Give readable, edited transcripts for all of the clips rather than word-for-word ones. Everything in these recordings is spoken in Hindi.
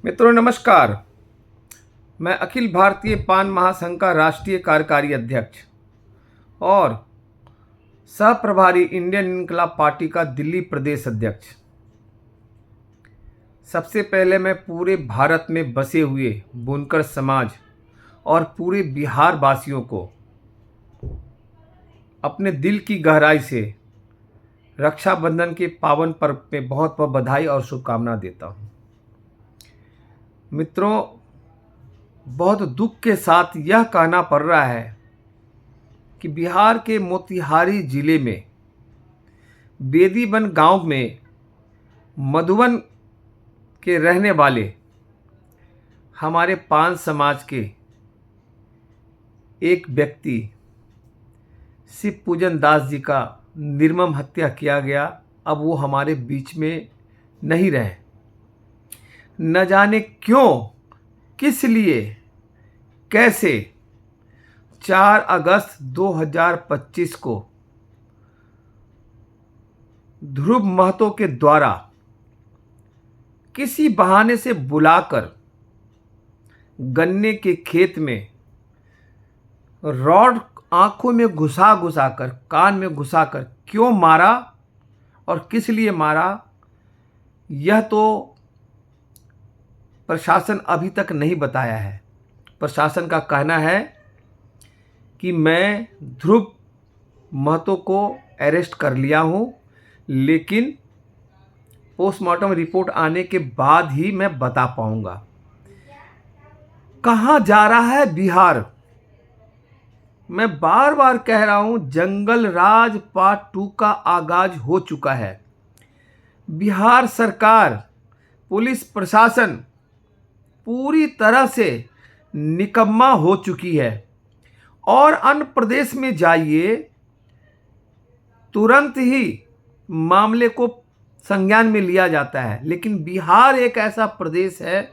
मित्रों नमस्कार। मैं अखिल भारतीय पान महासंघ का राष्ट्रीय कार्यकारी अध्यक्ष और सह प्रभारी इंडियन इनकलाब पार्टी का दिल्ली प्रदेश अध्यक्ष। सबसे पहले मैं पूरे भारत में बसे हुए बुनकर समाज और पूरे बिहार वासियों को अपने दिल की गहराई से रक्षाबंधन के पावन पर्व में बहुत बहुत बधाई और शुभकामना देता हूँ। मित्रों, बहुत दुख के साथ यह कहना पड़ रहा है कि बिहार के मोतिहारी जिले में बेदीबन गांव में मधुबन के रहने वाले हमारे पान समाज के एक व्यक्ति शिव पूजन दास जी का निर्मम हत्या किया गया। अब वो हमारे बीच में नहीं रहे। न जाने क्यों, किस लिए, कैसे 4 अगस्त 2025 को ध्रुव महतो के द्वारा किसी बहाने से बुलाकर गन्ने के खेत में रॉड आंखों में घुसा कर, कान में घुसाकर क्यों मारा और किस लिए मारा, यह तो प्रशासन अभी तक नहीं बताया है। प्रशासन का कहना है कि मैं ध्रुव महतो को अरेस्ट कर लिया हूं, लेकिन पोस्टमार्टम रिपोर्ट आने के बाद ही मैं बता पाऊंगा। कहां जा रहा है बिहार? मैं बार बार कह रहा हूं, जंगल राज पार्ट 2 का आगाज हो चुका है। बिहार सरकार, पुलिस प्रशासन पूरी तरह से निकम्मा हो चुकी है। और अन्य प्रदेश में जाइए, तुरंत ही मामले को संज्ञान में लिया जाता है, लेकिन बिहार एक ऐसा प्रदेश है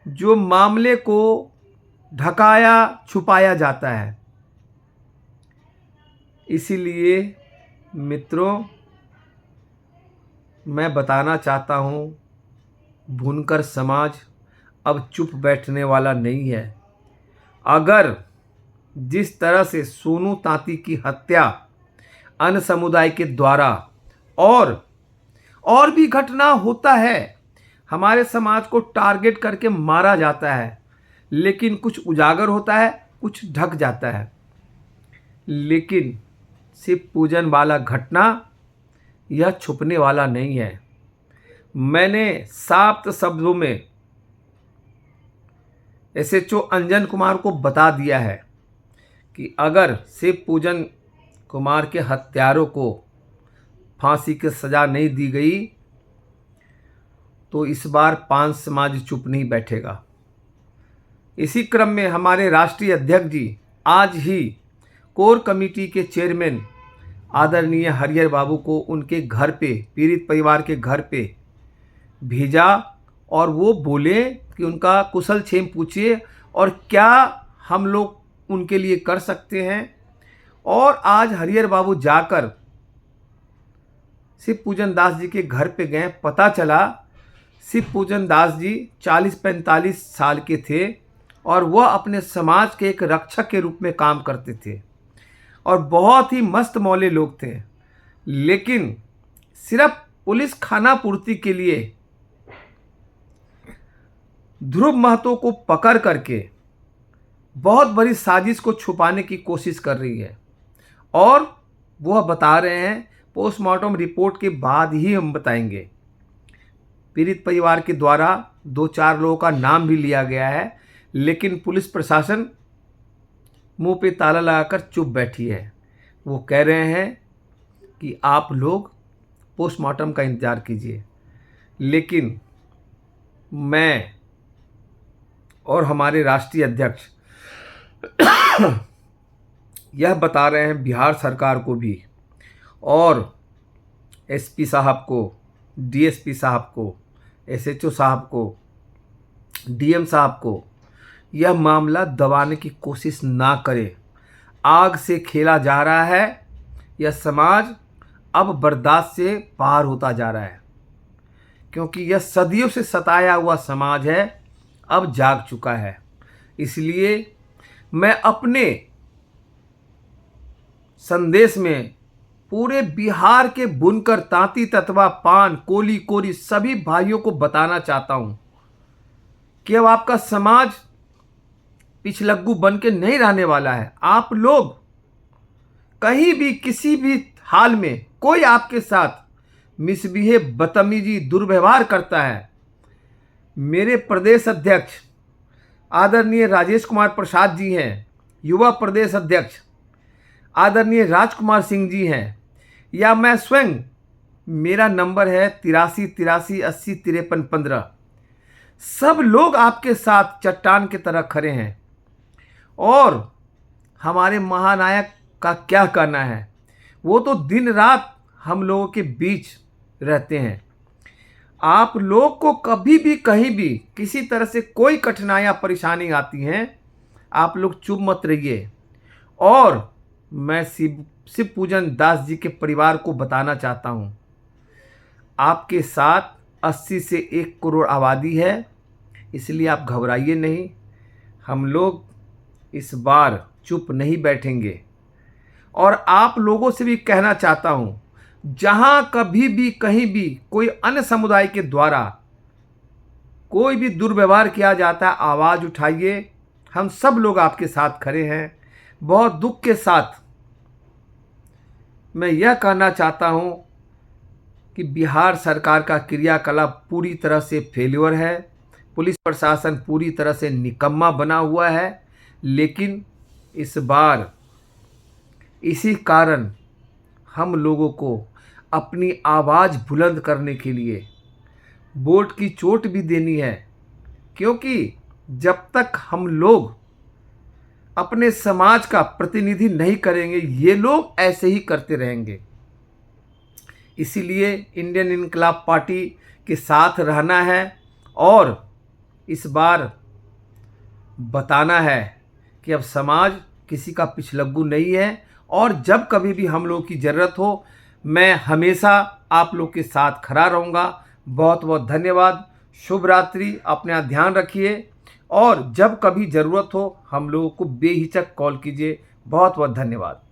जो मामले को ढकाया छुपाया जाता है। इसीलिए मित्रों, मैं बताना चाहता हूं, बुनकर समाज अब चुप बैठने वाला नहीं है। अगर जिस तरह से सोनू तांती की हत्या अन्य समुदाय के द्वारा और भी घटना होता है, हमारे समाज को टारगेट करके मारा जाता है, लेकिन कुछ उजागर होता है, कुछ ढक जाता है। लेकिन शिव पूजन वाला घटना यह छुपने वाला नहीं है। मैंने साफ शब्दों में एसएचओ अंजन कुमार को बता दिया है कि अगर शिव पूजन कुमार के हत्यारों को फांसी की सज़ा नहीं दी गई तो इस बार पान समाज चुप नहीं बैठेगा। इसी क्रम में हमारे राष्ट्रीय अध्यक्ष जी आज ही कोर कमेटी के चेयरमैन आदरणीय हरिहर बाबू को उनके घर पे, पीड़ित परिवार के घर पे भेजा और वो बोले कि उनका कुशल क्षेम पूछिए और क्या हम लोग उनके लिए कर सकते हैं। और आज हरिहर बाबू जाकर शिव पूजन दास जी के घर पे गए। पता चला शिव पूजन दास जी 40-45 साल के थे और वह अपने समाज के एक रक्षक के रूप में काम करते थे और बहुत ही मस्त मौले लोग थे। लेकिन सिर्फ पुलिस खाना पूर्ति के लिए ध्रुव महतो को पकड़ करके बहुत बड़ी साजिश को छुपाने की कोशिश कर रही है। और वह बता रहे हैं पोस्टमार्टम रिपोर्ट के बाद ही हम बताएंगे। पीड़ित परिवार के द्वारा 2-4 लोगों का नाम भी लिया गया है, लेकिन पुलिस प्रशासन मुंह पे ताला लगाकर चुप बैठी है। वो कह रहे हैं कि आप लोग पोस्टमार्टम का इंतज़ार कीजिए। लेकिन मैं और हमारे राष्ट्रीय अध्यक्ष यह बता रहे हैं बिहार सरकार को भी और एसपी साहब को, डीएसपी साहब को, एसएचओ साहब को, डीएम साहब को, यह मामला दबाने की कोशिश ना करें। आग से खेला जा रहा है। यह समाज अब बर्दाश्त से बाहर होता जा रहा है। क्योंकि यह सदियों से सताया हुआ समाज है, अब जाग चुका है। इसलिए मैं अपने संदेश में पूरे बिहार के बुनकर, तांती, ततवा, पान, कोली, कोरी सभी भाइयों को बताना चाहता हूं कि अब आपका समाज पिछलग्गू बन के नहीं रहने वाला है। आप लोग कहीं भी किसी भी हाल में कोई आपके साथ मिसबिहेव, बदतमीजी, दुर्व्यवहार करता है, मेरे प्रदेश अध्यक्ष आदरणीय राजेश कुमार प्रसाद जी हैं, युवा प्रदेश अध्यक्ष आदरणीय राजकुमार सिंह जी हैं, या मैं स्वयं, मेरा नंबर है 8383805315। सब लोग आपके साथ चट्टान की तरह खड़े हैं। और हमारे महानायक का क्या कहना है, वो तो दिन रात हम लोगों के बीच रहते हैं। आप लोग को कभी भी कहीं भी किसी तरह से कोई कठिनाइयाँ, परेशानी आती हैं, आप लोग चुप मत रहिए। और मैं शिव पूजन दास जी के परिवार को बताना चाहता हूँ, आपके साथ 80 से 1 करोड़ आबादी है, इसलिए आप घबराइए नहीं। हम लोग इस बार चुप नहीं बैठेंगे। और आप लोगों से भी कहना चाहता हूँ, जहाँ कभी भी कहीं भी कोई अन्य समुदाय के द्वारा कोई भी दुर्व्यवहार किया जाता है, आवाज़ उठाइए। हम सब लोग आपके साथ खड़े हैं। बहुत दुख के साथ मैं यह कहना चाहता हूँ कि बिहार सरकार का क्रियाकलाप पूरी तरह से फेल्योर है। पुलिस प्रशासन पूरी तरह से निकम्मा बना हुआ है। लेकिन इस बार इसी कारण हम लोगों को अपनी आवाज़ बुलंद करने के लिए वोट की चोट भी देनी है, क्योंकि जब तक हम लोग अपने समाज का प्रतिनिधि नहीं करेंगे, ये लोग ऐसे ही करते रहेंगे। इसीलिए इंडियन इनकलाब पार्टी के साथ रहना है और इस बार बताना है कि अब समाज किसी का पिछलग्गू नहीं है। और जब कभी भी हम लोग की ज़रूरत हो, मैं हमेशा आप लोग के साथ खड़ा रहूँगा। बहुत बहुत धन्यवाद। शुभ रात्रि। अपना ध्यान रखिए और जब कभी ज़रूरत हो हम लोगों को बेहिचक कॉल कीजिए। बहुत बहुत धन्यवाद।